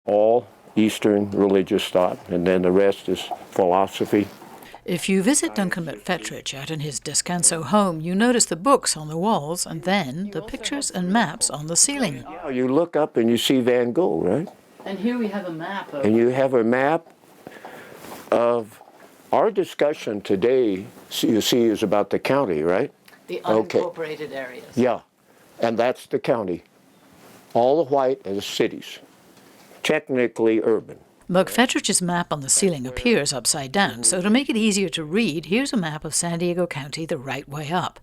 all Eastern religious thought, and then the rest is philosophy. If you visit Duncan McFetrich out in his Descanso home, you notice the books on the walls and then the pictures and maps on the ceiling. Yeah, you look up and you see Van Gogh, right? And here we have a map of... And you have a map of our discussion today, you see, is about the county, right? The unincorporated areas. Yeah, and that's the county. All the white as cities, technically urban. McFetrich's map on the ceiling appears upside down, so to make it easier to read, here's a map of San Diego County the right way up.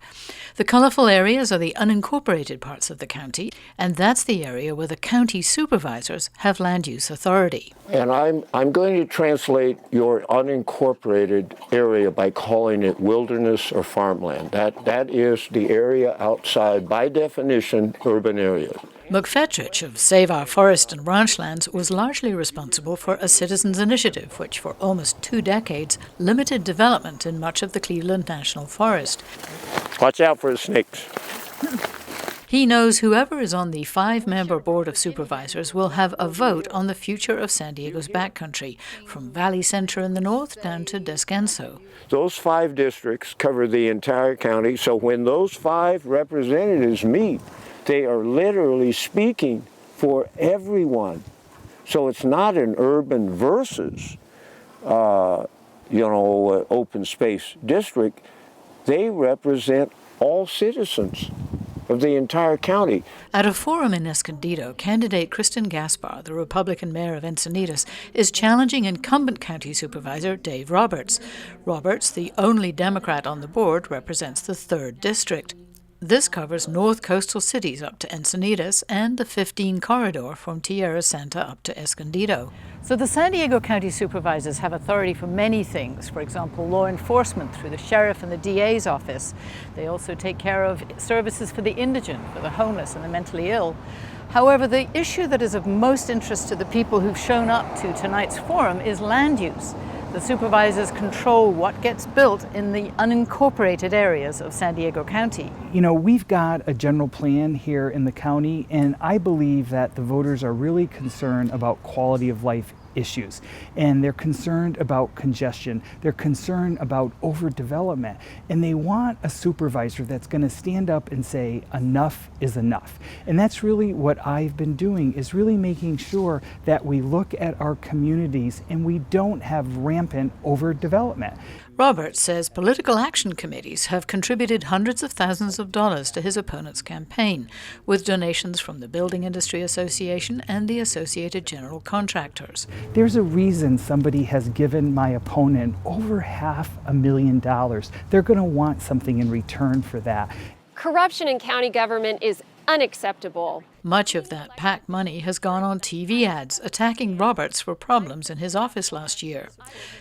The colorful areas are the unincorporated parts of the county, and that's the area where the county supervisors have land use authority. And I'm going to translate your unincorporated area by calling it wilderness or farmland. That is the area outside, by definition, urban areas. McFetrich of Save Our Forest and Ranchlands was largely responsible for a citizens' initiative which for almost 2 decades limited development in much of the Cleveland National Forest. Watch out for the snakes. He knows whoever is on the 5-member Board of Supervisors will have a vote on the future of San Diego's backcountry, from Valley Center in the north down to Descanso. Those 5 districts cover the entire county, so when those 5 representatives meet, they are literally speaking for everyone. So it's not an urban versus, open space district. They represent all citizens of the entire county. At a forum in Escondido, candidate Kristin Gaspar, the Republican mayor of Encinitas, is challenging incumbent county supervisor Dave Roberts. Roberts, the only Democrat on the board, represents the 3rd district. This covers north coastal cities up to Encinitas and the 15 corridor from Tierra Santa up to Escondido. So the San Diego County Supervisors have authority for many things, for example, law enforcement through the sheriff and the DA's office. They also take care of services for the indigent, for the homeless and the mentally ill. However, the issue that is of most interest to the people who've shown up to tonight's forum is land use. The supervisors control what gets built in the unincorporated areas of San Diego County. You know, we've got a general plan here in the county, and I believe that the voters are really concerned about quality of life issues. And they're concerned about congestion. They're concerned about overdevelopment. And they want a supervisor that's going to stand up and say, enough is enough. And that's really what I've been doing, is really making sure that we look at our communities and we don't have rampant overdevelopment. Roberts says political action committees have contributed hundreds of thousands of dollars to his opponent's campaign, with donations from the Building Industry Association and the Associated General Contractors. There's a reason somebody has given my opponent over $500,000. They're going to want something in return for that. Corruption in county government is unacceptable. Much of that PAC money has gone on TV ads attacking Roberts for problems in his office last year.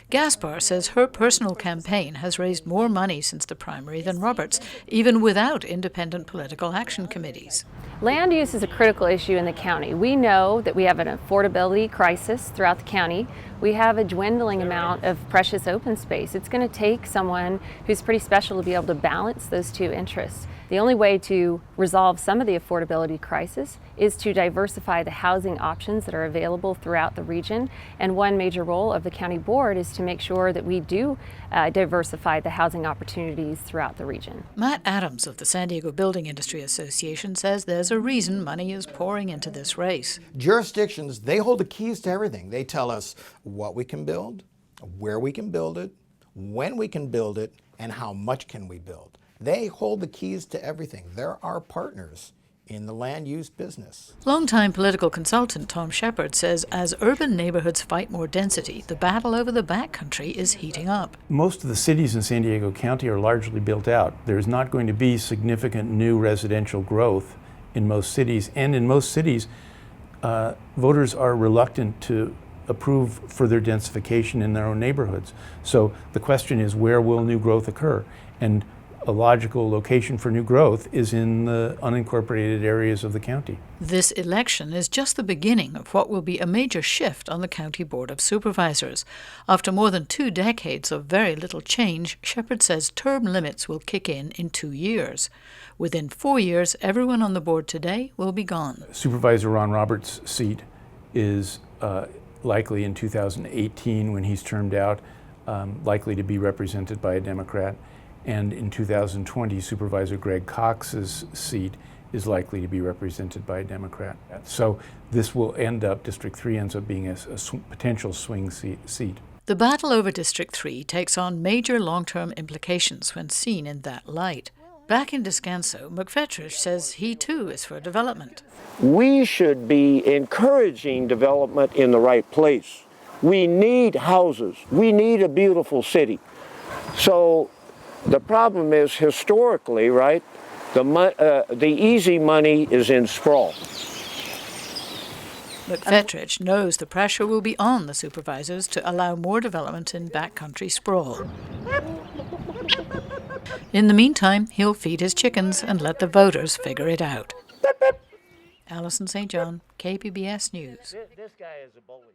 Gaspar says her personal campaign has raised more money since the primary than Roberts, even without independent political action committees. Land use is a critical issue in the county. We know that we have an affordability crisis throughout the county. We have a dwindling amount of precious open space. It's going to take someone who's pretty special to be able to balance those 2 interests. The only way to resolve some of the affordability crisis is to diversify the housing options that are available throughout the region. And one major role of the county board is to make sure that we do diversify the housing opportunities throughout the region. Matt Adams of the San Diego Building Industry Association says there's a reason money is pouring into this race. Jurisdictions, they hold the keys to everything. They tell us what we can build, where we can build it, when we can build it, and how much can we build. They hold the keys to everything. They're our partners in the land use business. Longtime political consultant Tom Shepard says as urban neighborhoods fight more density, the battle over the backcountry is heating up. Most of the cities in San Diego County are largely built out. There's not going to be significant new residential growth in most cities, and in most cities, voters are reluctant to approve further densification in their own neighborhoods. So the question is, where will new growth occur? And a logical location for new growth is in the unincorporated areas of the county. This election is just the beginning of what will be a major shift on the County Board of Supervisors. After more than 2 decades of very little change, Shepard says term limits will kick in 2 years. Within 4 years, everyone on the board today will be gone. Supervisor Ron Roberts' seat is likely in 2018, when he's termed out, likely to be represented by a Democrat. And in 2020, Supervisor Greg Cox's seat is likely to be represented by a Democrat. So this will end up, District 3 ends up being a potential swing seat. The battle over District 3 takes on major long-term implications when seen in that light. Back in Descanso, McFetrich says he too is for development. We should be encouraging development in the right place. We need houses. We need a beautiful city. So the problem is, historically, right, the easy money is in sprawl. McFetrich knows the pressure will be on the supervisors to allow more development in backcountry sprawl. In the meantime, he'll feed his chickens and let the voters figure it out. Alison St John, KPBS News. This guy is a bully.